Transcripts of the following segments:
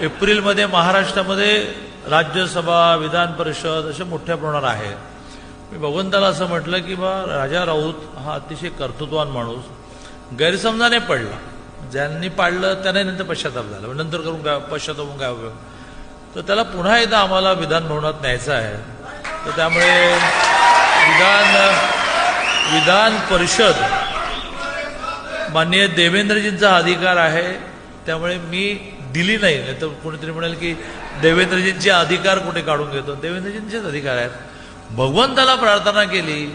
एप्रिलमध्ये महाराष्ट्रामध्ये राज्यसभा विधान परिषद असे मोठ्या प्रमाणावर आहे. मी भगवंताला असं म्हटलं की बा राजा राऊत हा अतिशय कर्तृत्ववान माणूस, गैरसमजाने पडला, ज्यांनी पाडलं त्यांना नंतर पश्चाताप झाला, नंतर करून काय पश्चाताप होऊन काय उपयोग. तर त्याला पुन्हा एकदा आम्हाला विधान भवनात न्यायचं आहे. तर त्यामुळे विधान परिषद माननीय देवेंद्रजींचा अधिकार आहे, त्यामुळे मी दिली नाही. नाही तर कोणीतरी म्हणाल की देवेंद्रजींचे अधिकार कुठे काढून घेतो. देवेंद्रजींचेच अधिकार आहेत. भगवंताला प्रार्थना केली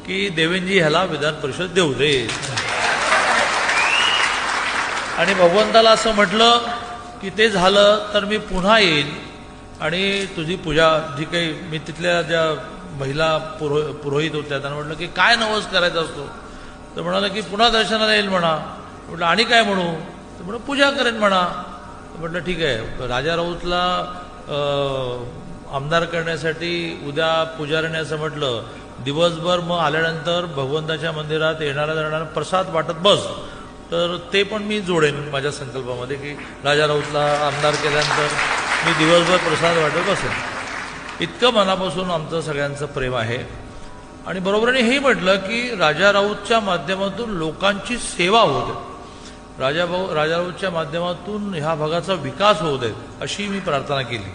की देवेंद्रजी ह्याला विधान परिषद देऊ दे, आणि भगवंताला असं म्हटलं की ते झालं तर मी पुन्हा येईल आणि तुझी पूजा जी काही, मी तिथल्या ज्या महिला पुरोहित होत्या त्यांना म्हटलं की काय नवस करायचा असतो. तर म्हणाला की पुन्हा दर्शनाला येईल म्हणा. म्हटलं आणि काय म्हणू. तर म्हणून पूजा करेन म्हणा. म्हटलं ठीक आहे. राजा राऊतला आमदार करण्यासाठी उद्या पुजाऱ्याने असं म्हटलं दिवसभर मग आल्यानंतर भगवंताच्या मंदिरात येणारा जाणारा प्रसाद वाटत बस. तर ते पण मी जोडेन माझ्या संकल्पामध्ये की राजा राऊतला आमदार केल्यानंतर मी दिवसभर प्रसाद वाटत बसेन. इतकं मनापासून आमचं सगळ्यांचं प्रेम आहे. आणि बरोबरीने हेही म्हटलं की राजा राऊतच्या माध्यमातून लोकांची सेवा होऊ दे, राजा राऊतच्या माध्यमातून ह्या भागाचा विकास होऊ दे, अशी मी प्रार्थना केली.